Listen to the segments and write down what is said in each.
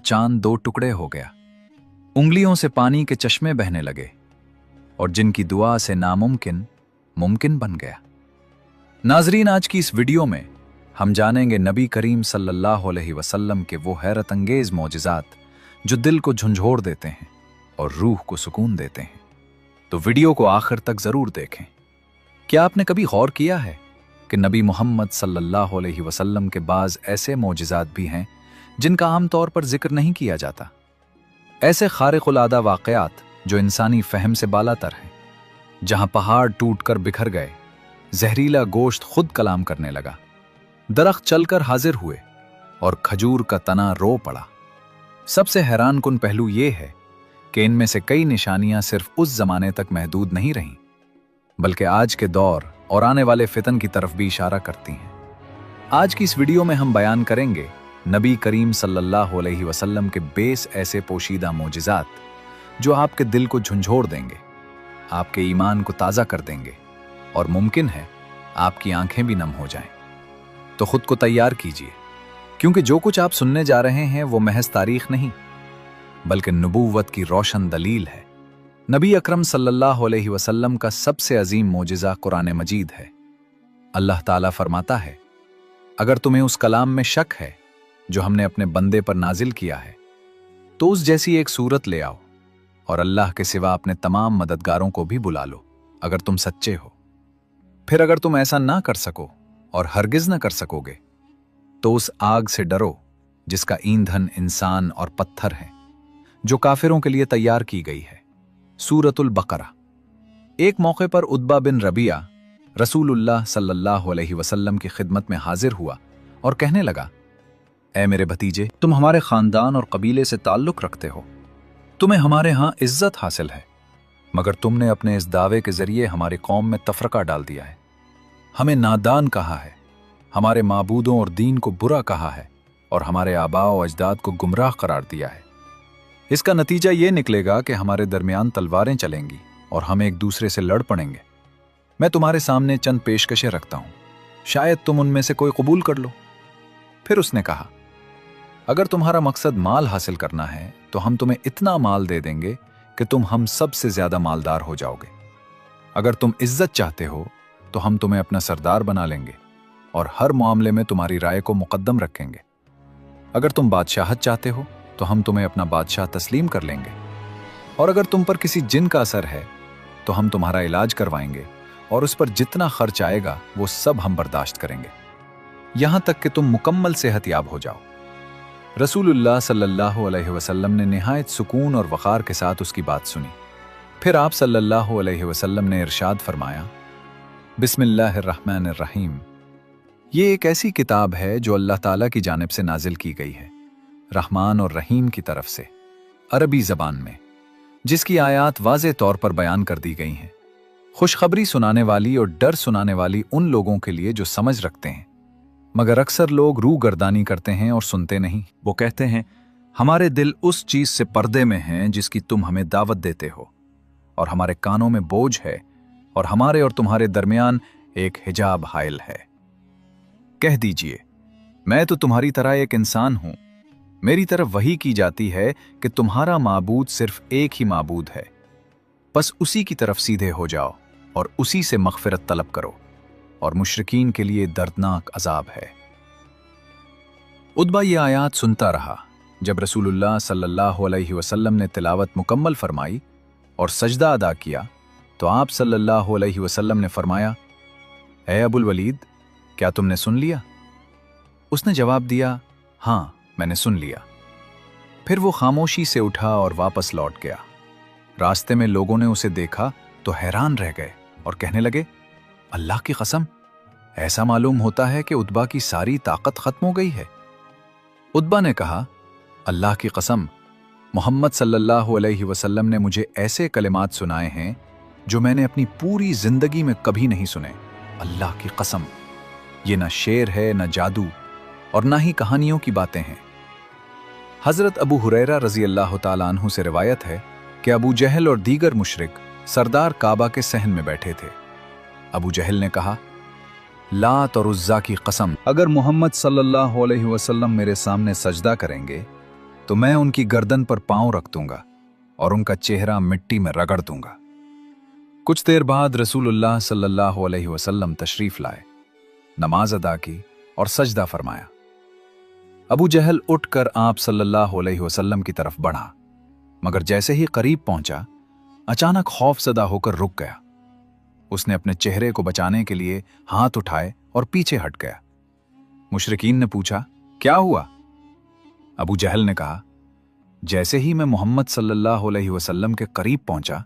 चांद दो टुकड़े हो गया, उंगलियों से पानी के चश्मे बहने लगे और जिनकी दुआ से नामुमकिन मुमकिन बन गया। नाजरीन, आज की इस वीडियो में हम जानेंगे नबी करीम सल्लल्लाहु अलैहि वसल्लम के वो हैरत अंगेज मौजिज़ात जो दिल को झंझोड़ देते हैं और रूह को सुकून देते हैं। तो वीडियो को आखिर तक जरूर देखें। क्या आपने कभी गौर किया है कि नबी मोहम्मद सल्लल्लाहु अलैहि वसल्लम के बाज़ ऐसे मौजिज़ात भी हैं जिनका आमतौर पर जिक्र नहीं किया जाता, ऐसे खारिक़ुल-आदा वाक़यात जो इंसानी फ़हम से बालातर हैं, जहां पहाड़ टूटकर बिखर गए, जहरीला गोश्त खुद कलाम करने लगा, दरख्त चलकर हाजिर हुए और खजूर का तना रो पड़ा। सबसे हैरान कुन पहलू ये है कि इनमें से कई निशानियां सिर्फ उस जमाने तक महदूद नहीं रहीं, बल्कि आज के दौर और आने वाले फितन की तरफ भी इशारा करती हैं। आज की इस वीडियो में हम बयान करेंगे नबी करीम सल्लल्लाहु अलैहि वसल्लम के बेस ऐसे पोशीदा मौजिज़ात जो आपके दिल को झंझोड़ देंगे, आपके ईमान को ताज़ा कर देंगे और मुमकिन है आपकी आंखें भी नम हो जाएं। तो खुद को तैयार कीजिए, क्योंकि जो कुछ आप सुनने जा रहे हैं वो महज तारीख नहीं, बल्कि नबूवत की रोशन दलील है। नबी अकरम सल्लल्लाहु अलैहि वसल्लम का सबसे अजीम मौजिज़ा कुरान मजीद है। अल्लाह ताला फरमाता है, अगर तुम्हें उस कलाम में शक है जो हमने अपने बंदे पर नाजिल किया है, तो उस जैसी एक सूरत ले आओ और अल्लाह के सिवा अपने तमाम मददगारों को भी बुला लो, अगर तुम सच्चे हो। फिर अगर तुम ऐसा ना कर सको और हरगिज ना कर सकोगे, तो उस आग से डरो जिसका ईंधन इंसान और पत्थर है, जो काफिरों के लिए तैयार की गई है। सूरतुल बकरा। एक मौके पर उतबा बिन रबिया रसूलुल्लाह सल्लल्लाहु अलैहि वसल्लम की खिदमत में हाजिर हुआ और कहने लगा, ऐ मेरे भतीजे, तुम हमारे खानदान और कबीले से ताल्लुक रखते हो, तुम्हें हमारे यहाँ इज्जत हासिल है, मगर तुमने अपने इस दावे के जरिए हमारी कौम में तफरका डाल दिया है, हमें नादान कहा है, हमारे माबूदों और दीन को बुरा कहा है और हमारे आबा व अजदाद को गुमराह करार दिया है। इसका नतीजा ये निकलेगा कि हमारे दरमियान तलवारें चलेंगी और हम एक दूसरे से लड़ पड़ेंगे। मैं तुम्हारे सामने चंद पेशकशें रखता हूं, शायद तुम उनमें से कोई कबूल कर लो। फिर उसने कहा, अगर तुम्हारा मकसद माल हासिल करना है तो हम तुम्हें इतना माल दे देंगे कि तुम हम सबसे ज्यादा मालदार हो जाओगे। अगर तुम इज्जत चाहते हो तो हम तुम्हें अपना सरदार बना लेंगे और हर मामले में तुम्हारी राय को मुकद्दम रखेंगे। अगर तुम बादशाहत चाहते हो तो हम तुम्हें अपना बादशाह तस्लीम कर लेंगे, और अगर तुम पर किसी जिन का असर है तो हम तुम्हारा इलाज करवाएंगे और उस पर जितना खर्च आएगा वो सब हम बर्दाश्त करेंगे, यहां तक कि तुम मुकम्मल सेहतयाब हो जाओ। रसूलुल्लाह सल्लल्लाहु अलैहि वसल्लम ने निहायत सुकून और वक़ार के साथ उसकी बात सुनी। फिर आप सल्लल्लाहु अलैहि वसल्लम ने इरशाद फरमाया, बिस्मिल्लाहिर्रहमानिर्रहीम। ये एक ऐसी किताब है जो अल्लाह ताला की जानिब से नाजिल की गई है, रहमान और रहीम की तरफ से, अरबी ज़बान में, जिसकी आयात वाज़े तौर पर बयान कर दी गई हैं, खुशखबरी सुनाने वाली और डर सुनाने वाली उन लोगों के लिए जो समझ रखते हैं। मगर अक्सर लोग रूह गर्दानी करते हैं और सुनते नहीं। वो कहते हैं, हमारे दिल उस चीज से पर्दे में हैं जिसकी तुम हमें दावत देते हो, और हमारे कानों में बोझ है और हमारे और तुम्हारे दरमियान एक हिजाब हाइल है। कह दीजिए, मैं तो तुम्हारी तरह एक इंसान हूं, मेरी तरफ वही की जाती है कि तुम्हारा माबूद सिर्फ एक ही माबूद है, बस उसी की तरफ सीधे हो जाओ और उसी से मग़फ़िरत तलब करो, और मुशरिकीन के लिए दर्दनाक अजाब है। उतबा ये आयात सुनता रहा। जब रसूलुल्लाह सल्लल्लाहु अलैहि वसल्लम ने तिलावत मुकम्मल फरमाई और सजदा अदा किया तो आप सल्लल्लाहु अलैहि वसल्लम ने फरमाया, ऐ अबुल वलीद, क्या तुमने सुन लिया? उसने जवाब दिया, हाँ, मैंने सुन लिया। फिर वो खामोशी से उठा और वापस लौट गया। रास्ते में लोगों ने उसे देखा तो हैरान रह गए और कहने लगे, अल्लाह की कसम, ऐसा मालूम होता है कि उतबा की सारी ताकत खत्म हो गई है। उतबा ने कहा, अल्लाह की कसम, मोहम्मद सल्लल्लाहु अलैहि वसल्लम ने मुझे ऐसे कलिमात सुनाए हैं जो मैंने अपनी पूरी जिंदगी में कभी नहीं सुने। अल्लाह की कसम, ये ना शेर है, ना जादू, और ना ही कहानियों की बातें हैं। हजरत अबू हुरैरा रजी अल्लाह ताला अन्हु से रिवायत है कि अबू जहल और दीगर मुशरिक सरदार काबा के सहन में बैठे थे। अबू जहल ने कहा, लात और उज़्ज़ा की कसम, अगर मोहम्मद सल्लल्लाहु अलैहि वसल्लम मेरे सामने सजदा करेंगे तो मैं उनकी गर्दन पर पांव रख दूंगा और उनका चेहरा मिट्टी में रगड़ दूंगा। कुछ देर बाद रसूलुल्लाह सल्लल्लाहु अलैहि वसल्लम तशरीफ लाए, नमाज अदा की और सजदा फरमाया। अबू जहल उठकर आप सल्लल्लाहु अलैहि वसल्लम की तरफ बढ़ा, मगर जैसे ही करीब पहुंचा अचानक खौफजदा होकर रुक गया। उसने अपने चेहरे को बचाने के लिए हाथ उठाए और पीछे हट गया। मुशरिकीन ने पूछा, क्या हुआ? अबू जहल ने कहा, जैसे ही मैं मोहम्मद सल्लल्लाहु अलैहि वसल्लम के करीब पहुंचा,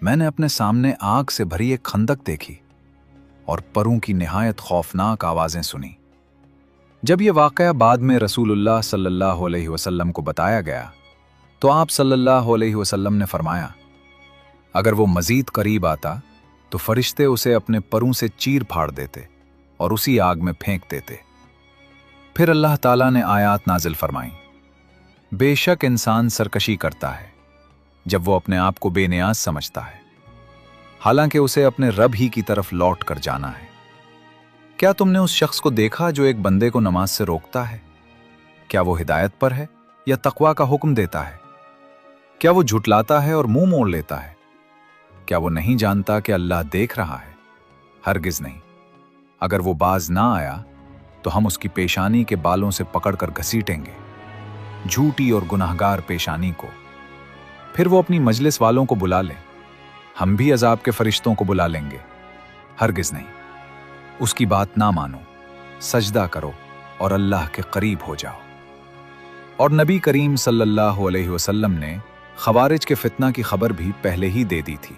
मैंने अपने सामने आग से भरी एक खंदक देखी और परों की निहायत खौफनाक आवाजें सुनी। जब यह वाकया बाद में रसूलुल्लाह सल्लल्लाहु अलैहि वसल्लम को बताया गया तो आप सल्लल्लाहु अलैहि वसल्लम ने फरमाया, अगर वो मजीद करीब आता तो फरिश्ते उसे अपने परों से चीर फाड़ देते और उसी आग में फेंक देते। फिर अल्लाह ताला ने आयात नाजिल फरमाई, बेशक इंसान सरकशी करता है जब वो अपने आप को बेनियाज समझता है, हालांकि उसे अपने रब ही की तरफ लौट कर जाना है। क्या तुमने उस शख्स को देखा जो एक बंदे को नमाज से रोकता है? क्या वो हिदायत पर है या तकवा का हुक्म देता है? क्या वो झुटलाता है और मुंह मोड़ लेता है? क्या वो नहीं जानता कि अल्लाह देख रहा है? हरगिज नहीं। अगर वो बाज ना आया तो हम उसकी पेशानी के बालों से पकड़कर घसीटेंगे, झूठी और गुनाहगार पेशानी को। फिर वो अपनी मजलिस वालों को बुला ले, हम भी अजाब के फरिश्तों को बुला लेंगे। हरगिज नहीं। उसकी बात ना मानो, सजदा करो और अल्लाह के करीब हो जाओ। और नबी करीम सल्लल्लाहु अलैहि वसल्लम ने खवारिज के फितना की खबर भी पहले ही दे दी थी।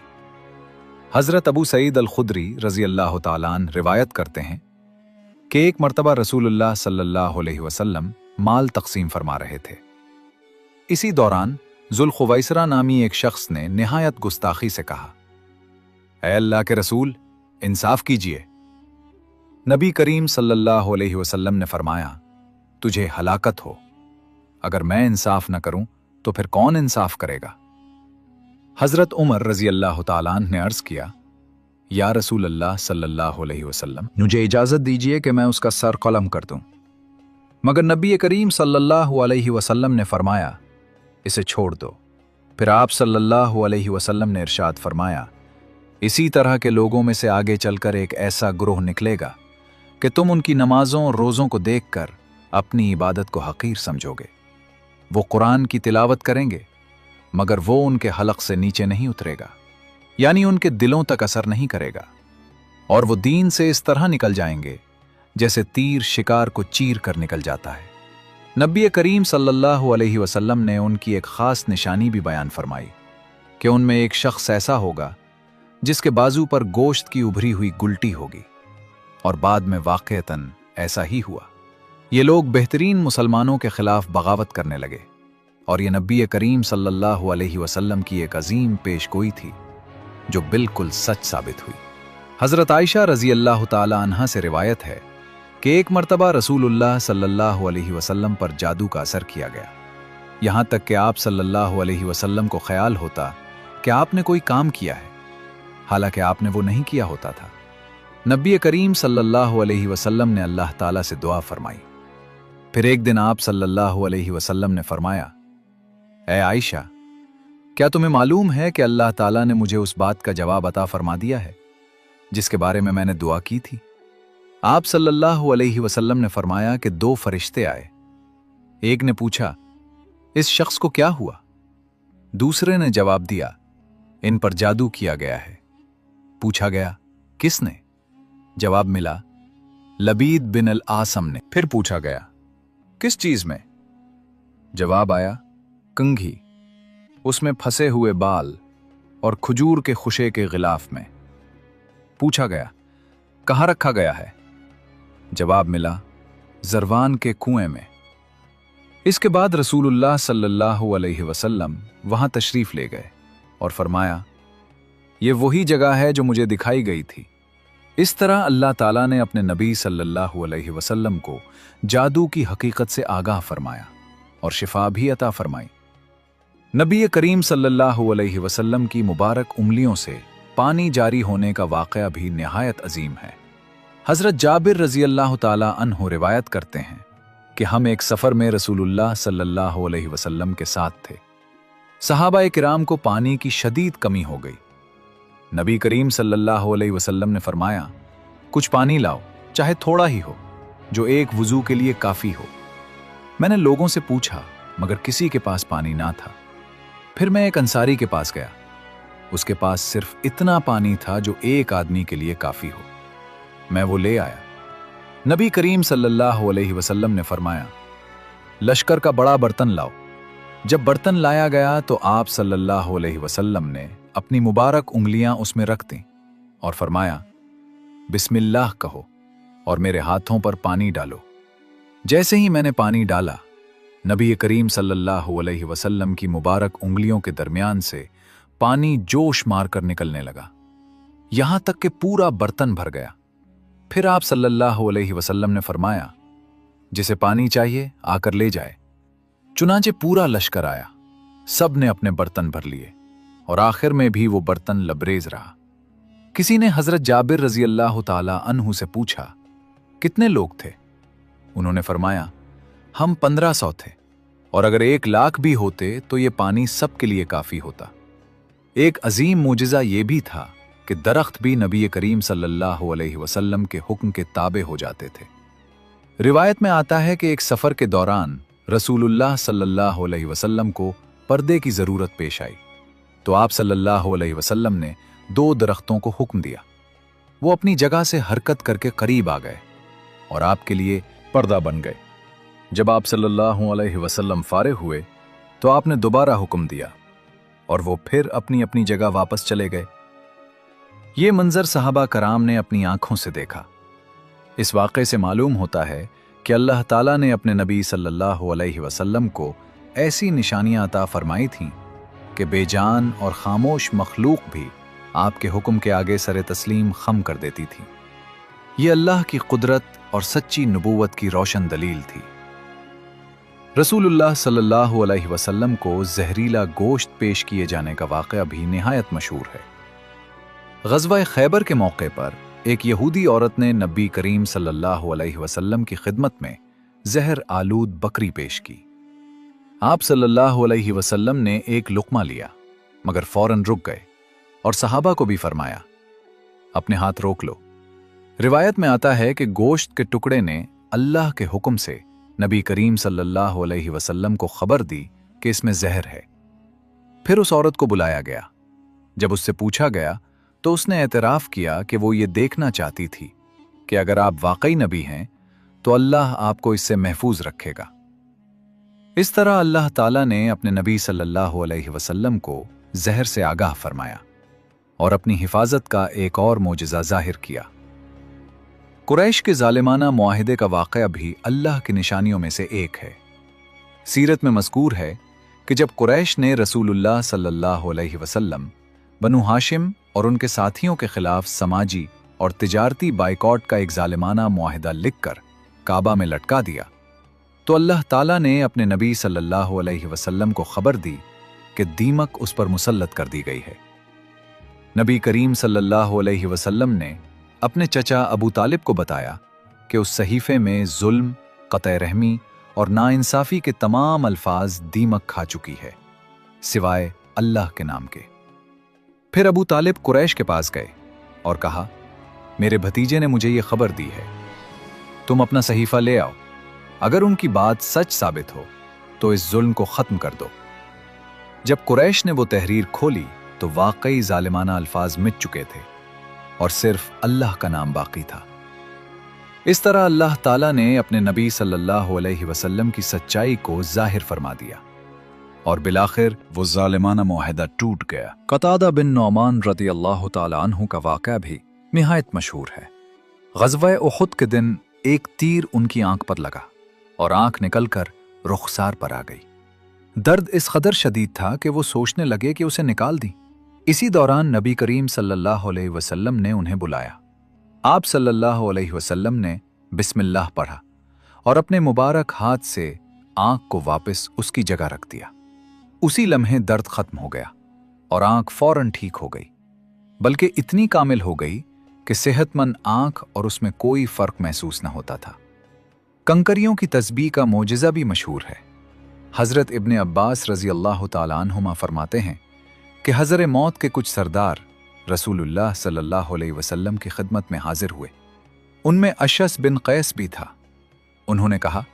हजरत अबू सईद अल खुदरी रजी अल्लाह ताला अन्हु रिवायत करते हैं कि एक मर्तबा रसूलुल्लाह सल्लल्लाहु अलैहि वसल्लम माल तकसीम फरमा रहे थे। इसी दौरान जुल्खुवैसरा नामी एक शख्स ने निहायत गुस्ताखी से कहा, ऐ अल्लाह के रसूल, इंसाफ कीजिए। नबी करीम सल्लल्लाहु अलैहि वसल्लम ने फरमाया, तुझे हलाकत हो। अगर मैं इंसाफ न करूं तो फिर कौन इंसाफ करेगा? हजरत उमर रजी अल्लाह ताला अन्हु ने अर्ज किया, या रसूल अल्लाह सल्लल्लाहु अलैहि वसल्लम, मुझे इजाजत दीजिए कि मैं उसका सर कलम कर दूं। मगर नबी करीम सल्लल्लाहु अलैहि वसल्लम ने फरमाया, इसे छोड़ दो। फिर आप सल्लल्लाहु अलैहि वसल्लम ने इरशाद फरमाया, इसी तरह के लोगों में से आगे चलकर एक ऐसा ग्रोह निकलेगा कि तुम उनकी नमाजों और रोज़ों को देखकर अपनी इबादत को हकीर समझोगे। वो कुरान की तिलावत करेंगे मगर वो उनके हलक से नीचे नहीं उतरेगा, यानी उनके दिलों तक असर नहीं करेगा, और वो दीन से इस तरह निकल जाएंगे जैसे तीर शिकार को चीर कर निकल जाता है। नबी करीम सल्लल्लाहु अलैहि वसल्लम ने उनकी एक खास निशानी भी बयान फरमाई कि उनमें एक शख्स ऐसा होगा जिसके बाजू पर गोश्त की उभरी हुई गुलटी होगी, और बाद में वाक़अतन ऐसा ही हुआ। ये लोग बेहतरीन मुसलमानों के खिलाफ बगावत करने लगे, और ये नबी करीम सल्लल्लाहु अलैहि वसल्लम की एक अजीम पेशगोई थी जो बिल्कुल सच साबित हुई। हज़रत आयशा रज़ी अल्लाह ताला अन्हा से रिवायत है कि एक मर्तबा रसूलुल्लाह सल्लल्लाहु अलैहि वसल्लम पर जादू का असर किया गया, यहाँ तक कि आप सल्लल्लाहु अलैहि वसल्लम को ख्याल होता कि आपने कोई काम किया है, हालांकि आपने वो नहीं किया होता था। नबी करीम सल्लल्लाहु अलैहि वसल्लम ने अल्लाह ताला से दुआ फरमाई। फिर एक दिन आप सल्लल्लाहु अलैहि वसल्लम ने फरमाया, ऐ आयशा, क्या तुम्हें मालूम है कि अल्लाह ताला ने मुझे उस बात का जवाब अता फरमा दिया है जिसके बारे में मैंने दुआ की थी? आप सल्लल्लाहु अलैहि वसल्लम ने फरमाया कि दो फरिश्ते आए। एक ने पूछा, इस शख्स को क्या हुआ? दूसरे ने जवाब दिया, इन पर जादू किया गया है। पूछा गया, किसने? जवाब मिला, लबीद बिन अल आसम ने। फिर पूछा गया, किस चीज में? जवाब आया, कंघी, उसमें फंसे हुए बाल और खजूर के खुशे के गिलाफ में। पूछा गया, कहाँ रखा गया है? जवाब मिला, जरवान के कुएं में। इसके बाद रसूलुल्लाह सल्लल्लाहु अलैहि वसल्लम वहां तशरीफ ले गए और फरमाया, ये वही जगह है जो मुझे दिखाई गई थी। इस तरह अल्लाह ताला ने अपने नबी सल्लल्लाहु अलैहि वसल्लम को जादू की हकीकत से आगाह फरमाया और शिफा भी अता फरमाई। नबी करीम सल्लल्लाहु अलैहि वसल्लम की मुबारक उंगलियों से पानी जारी होने का वाक़या भी निहायत अजीम है। हज़रत जाबिर रज़ी अल्लाह ताला अन्हु रिवायत करते हैं कि हम एक सफ़र में रसूलुल्लाह सल्लल्लाहु अलैहि वसल्लम के साथ थे। सहाबा किराम को पानी की शदीद कमी हो गई। नबी करीम सल्लल्लाहु अलैहि वसल्लम ने फरमाया, कुछ पानी लाओ, चाहे थोड़ा ही हो, जो एक वुजू के लिए काफ़ी हो। मैंने लोगों से पूछा, मगर किसी के पास पानी ना था। फिर मैं एक अंसारी के पास गया। उसके पास सिर्फ इतना पानी था जो एक आदमी के लिए काफ़ी हो। मैं वो ले आया। नबी करीम सल्लल्लाहु अलैहि वसल्लम ने फरमाया, लश्कर का बड़ा बर्तन लाओ। जब बर्तन लाया गया तो आप सल्लल्लाहु अलैहि वसल्लम ने अपनी मुबारक उंगलियां उसमें रख दी और फरमाया, बिस्मिल्लाह कहो और मेरे हाथों पर पानी डालो। जैसे ही मैंने पानी डाला, नबी करीम सल्लल्लाहु अलैहि वसल्लम की मुबारक उंगलियों के दरमियान से पानी जोश मारकर निकलने लगा, यहां तक कि पूरा बर्तन भर गया। फिर आप सल्लल्लाहु अलैहि वसल्लम ने फरमाया, जिसे पानी चाहिए आकर ले जाए। चुनांचे पूरा लश्कर आया, सब ने अपने बर्तन भर लिए और आखिर में भी वो बर्तन लबरेज रहा। किसी ने हजरत जाबिर रजी अल्लाह ताला अन्हु से पूछा, कितने लोग थे? उन्होंने फरमाया, हम 1500 थे, और अगर 1 लाख भी होते तो ये पानी सबके लिए काफी होता। एक अजीम मोजिज़ा ये भी था कि दरख्त भी नबी करीम सल्लल्लाहु अलैहि वसल्लम के हुक्म के ताबे हो जाते थे। रिवायत में आता है कि एक सफर के दौरान रसूलुल्लाह सल्लल्लाहु अलैहि वसल्लम को पर्दे की जरूरत पेश आई, तो आप सल्लल्लाहु अलैहि वसल्लम ने 2 दरख्तों को हुक्म दिया। वो अपनी जगह से हरकत करके करीब आ गए और आपके लिए पर्दा बन गए। जब आप सल्लल्लाहु अलैहि वसल्लम फारिग हुए तो आपने दोबारा हुक्म दिया और वो फिर अपनी अपनी जगह वापस चले गए। ये मंजर सहाबा कराम ने अपनी आंखों से देखा। इस वाक़े से मालूम होता है कि अल्लाह ताला ने अपने नबी सल्लल्लाहु अलैहि वसल्लम को ऐसी निशानियां अता फरमाई थीं कि बेजान और खामोश मखलूक भी आपके हुक्म के आगे सरे तस्लीम खम कर देती थी। ये अल्लाह की कुदरत और सच्ची नबूवत की रोशन दलील थी। रसूलुल्लाह सल्लल्लाहु अलैहि वसल्लम को जहरीला गोश्त पेश किए जाने का वाक़या भी निहायत मशहूर है। ग़ज़वा खैबर के मौके पर एक यहूदी औरत ने नबी करीम सल्लल्लाहु अलैहि वसल्लम की खिदमत में जहर आलूद बकरी पेश की। आप सल्लल्लाहु अलैहि वसल्लम ने एक लुक़मा लिया, मगर फौरन रुक गए और सहाबा को भी फरमाया, अपने हाथ रोक लो। रिवायत में आता है कि गोश्त के टुकड़े ने अल्लाह के हुक्म से नबी करीम सल्लल्लाहु अलैहि वसल्लम को खबर दी कि इसमें जहर है। फिर उस औरत को बुलाया गया। जब उससे पूछा गया तो उसने एतराफ़ किया कि वो ये देखना चाहती थी कि अगर आप वाकई नबी हैं तो अल्लाह आपको इससे महफूज रखेगा। इस तरह अल्लाह ताला ने अपने नबी सल्लल्लाहु अलैहि वसल्लम को जहर से आगाह फरमाया और अपनी हिफाजत का एक और मोजिज़ा जाहिर किया। कुरैश के जालिमाना मुआहिदे का वाक़या भी अल्लाह की निशानियों में से एक है। सीरत में मज़कूर है कि जब कुरैश ने रसूलुल्लाह सल्लल्लाहु अलैहि वसल्लम, बनु हाशिम और उनके साथियों के खिलाफ समाजी और तिजारती बाइकॉट का एक जालिमाना मुआहिदा लिखकर काबा में लटका दिया, तो अल्लाह ताला ने अपने नबी सल्लल्लाहु अलैहि वसल्लम को खबर दी कि दीमक उस पर मुसल्लत कर दी गई है। नबी करीम सल्लल्लाहु अलैहि वसल्लम ने अपने चचा अबू तालिब को बताया कि उस सहीफे में जुल्म, क़त्अ रहमी और नाइंसाफ़ी के तमाम अल्फाज दीमक खा चुकी है, सिवाय अल्लाह के नाम के। फिर अबू तालिब कुरैश के पास गए और कहा, मेरे भतीजे ने मुझे ये खबर दी है, तुम अपना सहीफा ले आओ। अगर उनकी बात सच साबित हो तो इस जुल्म को ख़त्म कर दो। जब कुरैश ने वो तहरीर खोली तो वाकई जालिमाना अल्फाज मिट चुके थे और सिर्फ अल्लाह का नाम बाकी था। इस तरह अल्लाह ताला ने अपने नबी सल्लल्लाहु अलैहि वसल्लम की सच्चाई को जाहिर फरमा दिया और बिलाखिर वो जालिमाना मुआहिदा टूट गया। कतादा बिन नौमान रज़ी अल्लाह ताला अन्हु का वाक़या भी निहायत मशहूर है। ग़ज़वा उहुद के दिन एक तीर उनकी आंख पर लगा और आंख निकलकर रुखसार पर आ गई। दर्द इस कदर शदीद था कि वो सोचने लगे कि उसे निकाल दी। इसी दौरान नबी करीम सल्लल्लाहु अलैहि वसल्लम ने उन्हें बुलाया। आप सल्लल्लाहु अलैहि वसल्लम ने बिस्मिल्लाह पढ़ा और अपने मुबारक हाथ से आंख को वापस उसकी जगह रख दिया। उसी लम्हे दर्द खत्म हो गया और आंख फौरन ठीक हो गई, बल्कि इतनी कामिल हो गई कि सेहतमंद आंख और उसमें कोई फर्क महसूस न होता था। कंकरियों की तस्बीह का मोजिज़ा भी मशहूर है। हज़रत इब्न अब्बास रज़ी अल्लाह तआला अन्हुमा फरमाते हैं कि हज़र मौत के कुछ सरदार रसूलुल्लाह सल्लल्लाहु अलैहि वसल्लम की खिदमत में हाजिर हुए। उनमें अशस बिन कैस भी था। उन्होंने कहा,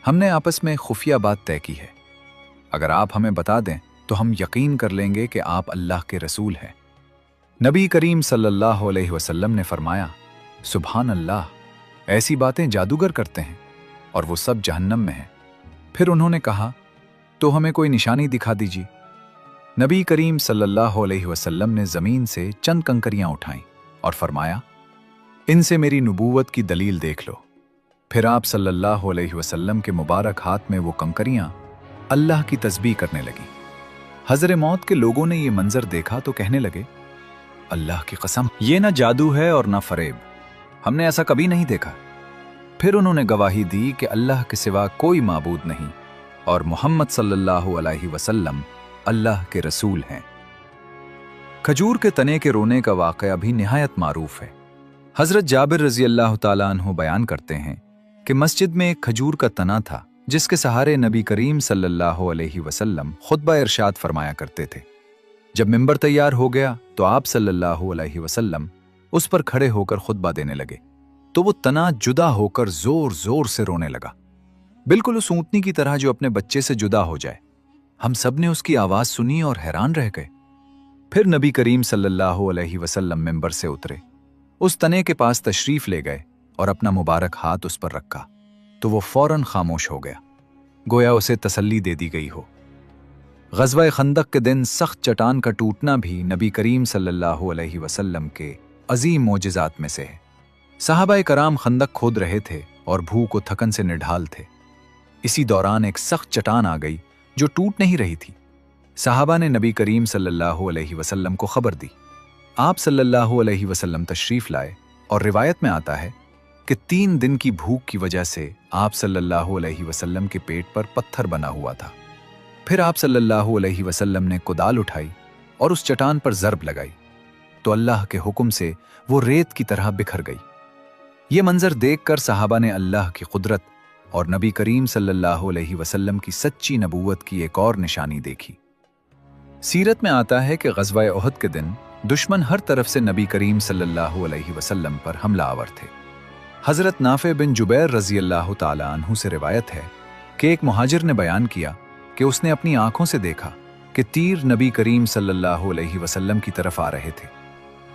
हमने आपस में खुफिया बात तय की है, अगर आप हमें बता दें तो हम यकीन कर लेंगे कि आप अल्लाह के रसूल हैं। नबी करीम सल्लल्लाहु अलैहि वसल्लम ने फरमाया, सुभान अल्लाह, ऐसी बातें जादूगर करते हैं और वो सब जहन्नम में हैं। फिर उन्होंने कहा, तो हमें कोई निशानी दिखा दीजिए। नबी करीम सल्लल्लाहु अलैहि वसल्लम ने ज़मीन से चंद कंकरियां उठाईं और फरमाया, इनसे मेरी नबूवत की दलील देख लो। फिर आप सल्लल्लाहु अलैहि वसल्लम के मुबारक हाथ में वो कंकरियां अल्लाह की तस्बीह करने लगी। हज़र मौत के लोगों ने ये मंजर देखा तो कहने लगे, अल्लाह की कसम, ये ना जादू है और ना फरेब, हमने ऐसा कभी नहीं देखा। फिर उन्होंने गवाही दी कि अल्लाह के सिवा कोई माबूद नहीं और मोहम्मद सल्लल्लाहु अलैहि वसल्लम अल्लाह के रसूल हैं। खजूर के तने के रोने का वाक़या भी निहायत मारूफ है। हज़रत जाबिर रज़ी अल्लाह ताला अन्हु बयान करते हैं कि मस्जिद में एक खजूर का तना था जिसके सहारे नबी करीम सल्लल्लाहु अलैहि वसल्लम खुतबा इरशाद फरमाया करते थे। जब मिंबर तैयार हो गया तो आप सल्लल्लाहु अलैहि वसल्लम उस पर खड़े होकर खुतबा देने लगे तो वो तना जुदा होकर जोर जोर से रोने लगा, बिल्कुल उस ऊंटनी की तरह जो अपने बच्चे से जुदा हो जाए। हम सब ने उसकी आवाज सुनी और हैरान रह गए। फिर नबी करीम सल्लल्लाहु अलैहि वसल्लम मिंबर से उतरे, उस तने के पास तशरीफ ले गए और अपना मुबारक हाथ उस पर रखा तो वो फौरन खामोश हो गया, गोया उसे तसल्ली दे दी गई हो। ग़ज़वा खंदक के दिन सख्त चट्टान का टूटना भी नबी करीम सल्लल्लाहु अलैहि वसल्लम के अजीम मोजिज़ात में से है। सहाबाए कराम खंदक खोद रहे थे और भूख व थकन से निढाल थे। इसी दौरान एक सख्त चट्टान आ गई जो टूट नहीं रही थी। सहाबा ने नबी करीम सल्लल्लाहु अलैहि वसल्लम को खबर दी। आप सल्लल्लाहु अलैहि वसल्लम तशरीफ लाए और रिवायत में आता है कि 3 दिन की भूख की वजह से आप सल्लल्लाहु अलैहि वसल्लम के पेट पर पत्थर बना हुआ था। फिर आप सल्लल्लाहु अलैहि वसल्लम ने कुदाल उठाई और उस चट्टान पर ज़रब लगाई तो अल्लाह के हुक्म से वो रेत की तरह बिखर गई। ये मंजर देखकर सहाबा ने अल्लाह की कुदरत और नबी करीम सल्लल्लाहु अलैहि वसल्लम की सच्ची नबूवत की एक और निशानी देखी। सीरत में आता है कि ग़ज़वा उहद के दिन दुश्मन हर तरफ से नबी करीम सल्लल्लाहु अलैहि वसल्लम पर हमला आवर थे। हज़रत नाफ़े बिन जुबैर रज़ी अल्लाह ताला अन्हु से रिवायत है कि एक मुहाजिर ने बयान किया कि उसने अपनी आंखों से देखा कि तीर नबी करीम सल्लल्लाहु अलैहि वसल्लम की तरफ आ रहे थे,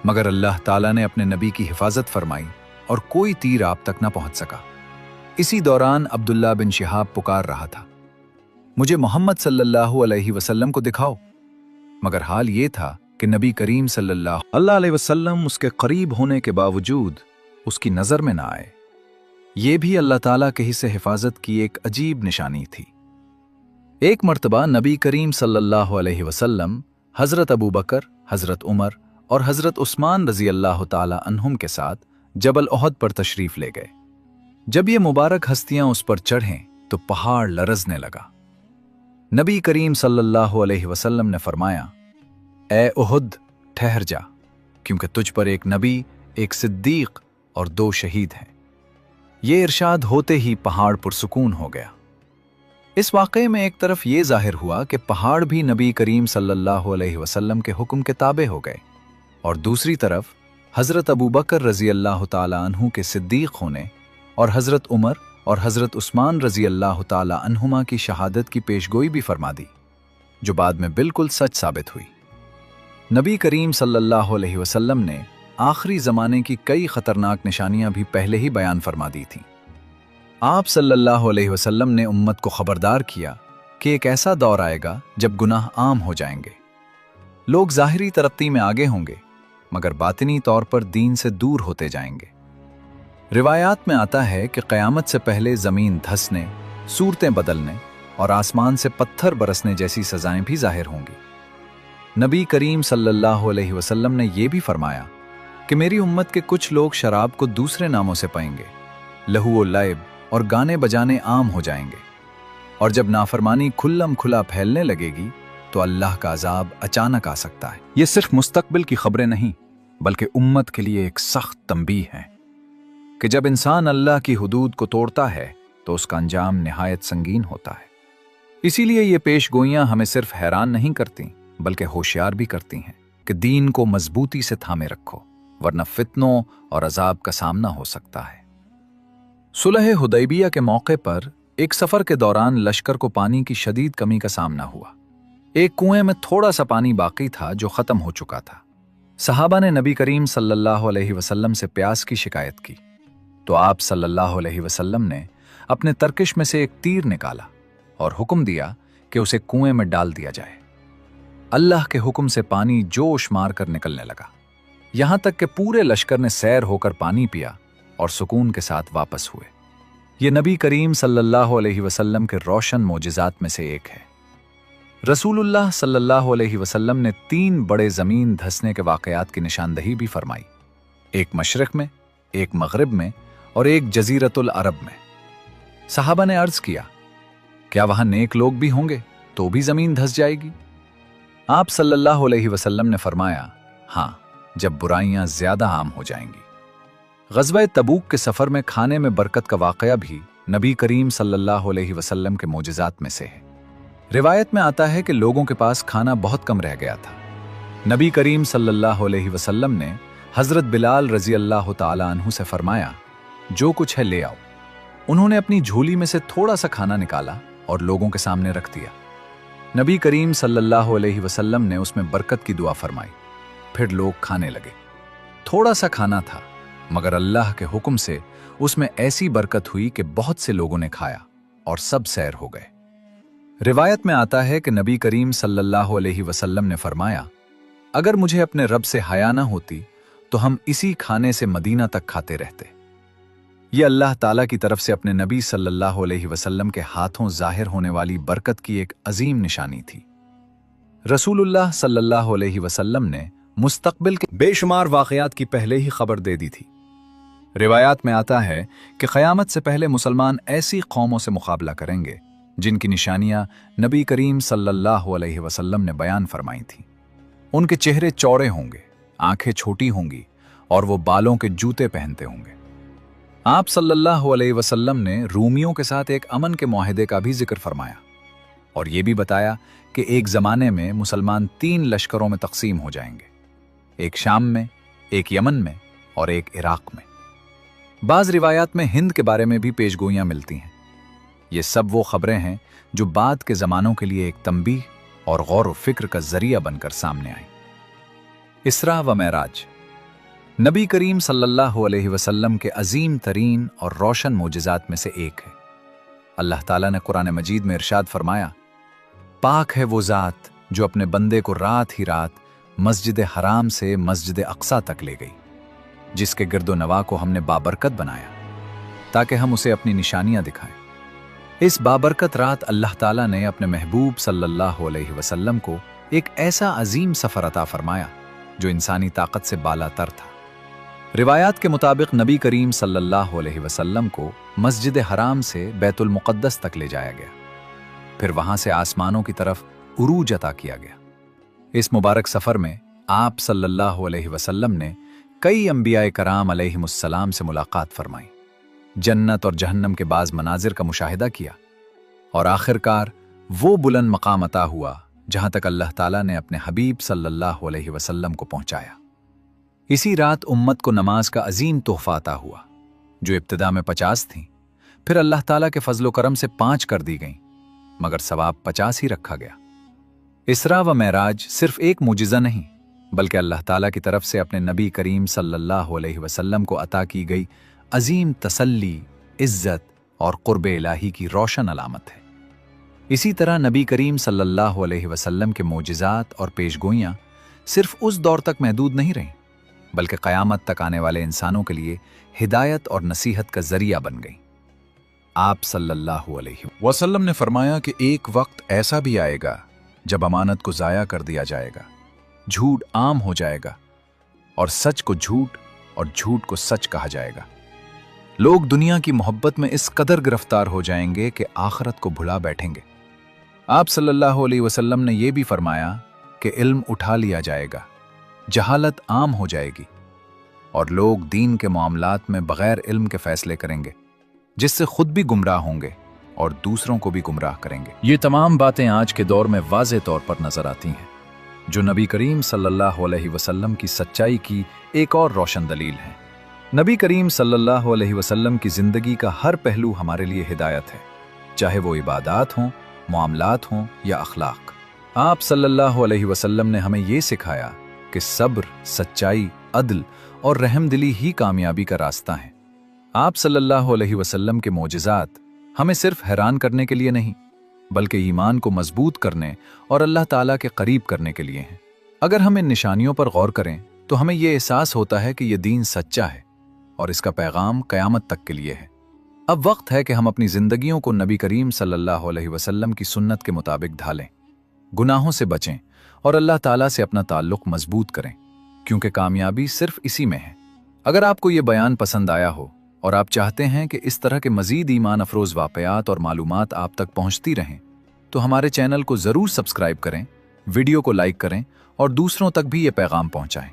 मगर अल्लाह ताला ने अपने नबी की हिफाजत फरमाई और कोई तीर आप तक न पहुंच सका। इसी दौरान अब्दुल्ला बिन शिहाब पुकार रहा था, मुझे मोहम्मद सल्लल्लाहु अलैहि वसल्लम को दिखाओ, मगर हाल ये था कि नबी करीम सल्लल्लाहु अलैहि वसल्लम उसके करीब होने के बावजूद उसकी नज़र में न आए। ये भी अल्लाह ताला के ही से हिफाजत की एक अजीब निशानी थी। एक मर्तबा नबी करीम सल्लल्लाहु अलैहि वसल्लम हज़रत अबू बकर, हज़रत उमर और हज़रत उस्मान रज़ी अल्लाह ताला अन्हुम के साथ जबल उहद पर तशरीफ ले गए। जब ये मुबारक हस्तियां उस पर चढ़ें तो पहाड़ लरजने लगा। नबी करीम सल्लल्लाहु अलैहि वसल्लम ने फरमाया, ए उहद, ठहर जा, क्योंकि तुझ पर एक नबी, एक सिद्दीक और 2 शहीद हैं। ये इरशाद होते ही पहाड़ पुरसुकून हो गया। इस वाक़े में एक तरफ ये जाहिर हुआ कि पहाड़ भी नबी करीम सल्लल्लाहु अलैहि वसल्लम के हुक्म के ताबे हो गए, और दूसरी तरफ हज़रत अबू बकर रज़ी अल्लाह ताला अन्हु के सिद्दीक होने और हज़रत उमर और हज़रत उस्मान रज़ी अल्लाह ताला अन्हुमा की शहादत की पेशगोई भी फरमा दी, जो बाद में बिल्कुल सच साबित हुई। नबी करीम सल्लल्लाहु अलैहि वसल्लम ने आखिरी ज़माने की कई ख़तरनाक निशानियां भी पहले ही बयान फरमा दी थीं। आप सल्लल्लाहु अलैहि वसल्लम ने उम्मत को खबरदार किया कि एक ऐसा दौर आएगा जब गुनाह आम हो जाएंगे। लोग ज़ाहिरी तरक्की में आगे होंगे मगर बातिनी तौर पर दीन से दूर होते जाएंगे। रिवायात में आता है कि क़यामत से पहले ज़मीन धंसने, सूरतें बदलने और आसमान से पत्थर बरसने जैसी सज़ाएं भी ज़ाहिर होंगी। नबी करीम सल्लल्लाहु अलैहि वसल्लम ने यह भी फरमाया कि मेरी उम्मत के कुछ लोग शराब को दूसरे नामों से पाएंगे, लहू व लैब और गाने बजाने आम हो जाएंगे, और जब नाफरमानी खुल्लम खुला फैलने लगेगी तो अल्लाह का अजाब अचानक आ सकता है। ये सिर्फ मुस्तकबिल की खबरें नहीं बल्कि उम्मत के लिए एक सख्त तंबीह है। कि जब इंसान अल्लाह की हुदूद को तोड़ता है तो उसका अंजाम निहायत संगीन होता है। इसीलिए ये पेशगोइयां हमें सिर्फ हैरान नहीं करती बल्कि होशियार भी करती हैं कि दीन को मजबूती से थामे रखो, वरना फितनों और अजाब का सामना हो सकता है। सुलह हुदैबिया के मौके पर एक सफर के दौरान लश्कर को पानी की शदीद कमी का सामना हुआ। एक कुएं में थोड़ा सा पानी बाकी था जो खत्म हो चुका था। सहाबा ने नबी करीम सल्लल्लाहु अलैहि वसल्लम से प्यास की शिकायत की तो आप सल्लल्लाहु अलैहि वसल्लम ने अपने तरकिश में से एक तीर निकाला और हुक्म दिया कि उसे कुएं में डाल दिया जाए। अल्लाह के हुक्म से पानी जोश मार कर निकलने लगा, यहां तक कि पूरे लश्कर ने सैर होकर पानी पिया और सुकून के साथ वापस हुए। ये नबी करीम सल्लल्लाहु अलैहि वसल्लम के रोशन मोजिज़ात में से एक है। रसूलुल्लाह सल्लल्लाहु अलैहि वसल्लम ने 3 बड़े जमीन धंसने के वाकयात की निशानदही भी फरमाई, एक मशरिक में, एक मगरिब में और एक जजीरतुल अरब में। सहाबा ने अर्ज किया, क्या वहां नेक लोग भी होंगे तो भी जमीन धंस जाएगी? आप सल्लल्लाहु अलैहि वसल्लम ने फरमाया, हां, जब बुराइयां ज्यादा आम हो जाएंगी। ग़ज़वा तबूक के सफर में खाने में बरकत का वाकया भी नबी करीम सल्लल्लाहु अलैहि वसल्लम के मोजिज़ात में से है। रिवायत में आता है कि लोगों के पास खाना बहुत कम रह गया था। नबी करीम सल्लल्लाहु अलैहि वसल्लम ने हजरत बिलाल रजी अल्लाह ताला अन्हु से फरमाया, जो कुछ है ले आओ। उन्होंने अपनी झोली में से थोड़ा सा खाना निकाला और लोगों के सामने रख दिया। नबी करीम सल्लल्लाहु अलैहि वसल्लम ने उसमें बरकत की दुआ फरमाई, फिर लोग खाने लगे। थोड़ा सा खाना था मगर अल्लाह के हुक्म से उसमें ऐसी बरकत हुई कि बहुत से लोगों ने खाया और सब सैर हो गए। रिवायत में आता है कि नबी करीम सल्लल्लाहु अलैहि वसल्लम ने फरमाया, अगर मुझे अपने रब से हया ना होती तो हम इसी खाने से मदीना तक खाते रहते। यह अल्लाह ताला की तरफ से अपने नबी सल्लल्लाहु अलैहि वसल्लम के हाथों जाहिर होने वाली बरकत की एक अजीम निशानी थी। रसूलुल्लाह सल्लल्लाहु अलैहि वसल्लम ने मुस्तकबिल के बेशुमार वाकयात की पहले ही खबर दे दी थी। रिवायात में आता है कि क़यामत से पहले मुसलमान ऐसी कौमों से मुकाबला करेंगे जिनकी निशानियां नबी करीम सल्लल्लाहु अलैहि वसल्लम ने बयान फरमाई थी। उनके चेहरे चौड़े होंगे, आंखें छोटी होंगी और वो बालों के जूते पहनते होंगे। आप सल्लल्लाहु अलैहि वसल्लम ने रूमियों के साथ एक अमन के मुआहदे का भी जिक्र फरमाया और ये भी बताया कि एक ज़माने में मुसलमान 3 लश्करों में तकसीम हो जाएंगे, एक शाम में, एक यमन में और एक इराक में। बाज़ रिवायात में हिंद के बारे में भी पेशगोइयां मिलती हैं। ये सब वो खबरें हैं जो बाद के ज़मानों के लिए एक तंबीह और गौर व फिक्र का जरिया बनकर सामने आई। इसरा व मेराज नबी करीम सल्लल्लाहु अलैहि वसल्लम के अजीम तरीन और रोशन मोजिज़ात में से एक है। अल्लाह ताला ने कुरान मजीद में इरशाद फरमाया, पाक है वो ज़ात जो अपने बंदे को रात ही रात मस्जिद हराम से मस्जिद अक्सा तक ले गई, जिसके गिरदो नवा को हमने बाबरकत बनाया ताकि हम उसे अपनी निशानियां दिखाएं। इस बाबरकत रात अल्लाह ताला ने अपने महबूब सल्लल्लाहु अलैहि वसल्लम को एक ऐसा अजीम सफ़र अता फरमाया जो इंसानी ताकत से बालातर था। रिवायात के मुताबिक नबी करीम सल्लल्लाहु अलैहि वसल्लम को मस्जिद हराम से बैतुल मुक़द्दस तक ले जाया गया, फिर वहां से आसमानों की तरफ उरूज अता किया गया। इस मुबारक सफ़र में आप सल्लल्लाहु अलैहि वसल्लम ने कई अंबियाए कराम अलैहिमुस्सलाम से मुलाकात फरमाई, जन्नत और जहन्नम के बाज़ मनाजिर का मुशाहिदा किया और आखिरकार वो बुलंद मकाम अता हुआ जहां तक अल्लाह ताला ने अपने हबीब सल्लल्लाहु अलैहि वसल्लम को पहुंचाया। इसी रात उम्मत को नमाज का अजीम तोहफा अता हुआ जो इब्तिदा में 50 थीं, फिर अल्लाह ताला के फजलो करम से 5 कर दी गईं, मगर सवाब 50 ही रखा गया। इसरा व मेराज सिर्फ एक मुजिज़ा नहीं बल्कि अल्लाह ताला की तरफ से अपने नबी करीम सल्लल्लाहु अलैहि वसल्लम को अता की गई अजीम तसल्ली, इज्जत और क़ुर्ब इलाही की रोशन अलामत है। इसी तरह नबी करीम सल्लल्लाहु अलैहि वसल्लम के मोजिज़ात और पेशगोइयां सिर्फ उस दौर तक महदूद नहीं रहीं बल्कि क़यामत तक आने वाले इंसानों के लिए हिदायत और नसीहत का जरिया बन गईं। आप सल्लल्लाहु अलैहि वसल्लम ने फरमाया कि एक वक्त ऐसा भी आएगा जब अमानत को ज़ाया कर दिया जाएगा, झूठ आम हो जाएगा और सच को झूठ और झूठ को सच कहा जाएगा। लोग दुनिया की मोहब्बत में इस कदर गिरफ्तार हो जाएंगे कि आखिरत को भुला बैठेंगे। आप सल्लल्लाहु अलैहि वसल्लम ने यह भी फरमाया कि इल्म उठा लिया जाएगा, जहालत आम हो जाएगी, और लोग दीन के मामलात में बगैर इल्म के फैसले करेंगे, जिससे खुद भी गुमराह होंगे और दूसरों को भी गुमराह करेंगे। ये तमाम बातें आज के दौर में वाज़े तौर पर नजर आती हैं, जो नबी करीम सल्लल्लाहु अलैहि वसल्लम की सच्चाई की एक और रोशन दलील है। नबी करीम सल्लल्लाहु अलैहि वसल्लम की ज़िंदगी का हर पहलू हमारे लिए हिदायत है, चाहे वो इबादात हों, मामलात हों या अखलाक। आप सल्लल्लाहु अलैहि वसल्लम ने हमें ये सिखाया कि सब्र, सच्चाई, अदल और रहमदिली ही कामयाबी का रास्ता है। आप सल्लल्लाहु अलैहि वसल्लम के मोजिज़ात हमें सिर्फ हैरान करने के लिए नहीं, बल्कि ईमान को मजबूत करने और अल्लाह ताला के करीब करने के लिए हैं। अगर हम इन निशानियों पर गौर करें तो हमें ये एहसास होता है कि ये दीन सच्चा है और इसका पैगाम क़यामत तक के लिए है। अब वक्त है कि हम अपनी ज़िंदगियों को नबी करीम सल्लल्लाहु अलैहि वसल्लम की सुन्नत के मुताबिक ढालें, गुनाहों से बचें और अल्लाह ताला से अपना ताल्लुक़ मजबूत करें, क्योंकि कामयाबी सिर्फ इसी में है। अगर आपको ये बयान पसंद आया हो और आप चाहते हैं कि इस तरह के मज़ीद ईमान अफरोज़ वाक़यात और मालूमात आप तक पहुँचती रहें, तो हमारे चैनल को ज़रूर सब्सक्राइब करें, वीडियो को लाइक करें और दूसरों तक भी ये पैगाम पहुँचाएँ,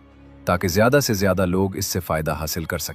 ताकि ज़्यादा से ज़्यादा लोग इससे फ़ायदा हासिल कर सकें।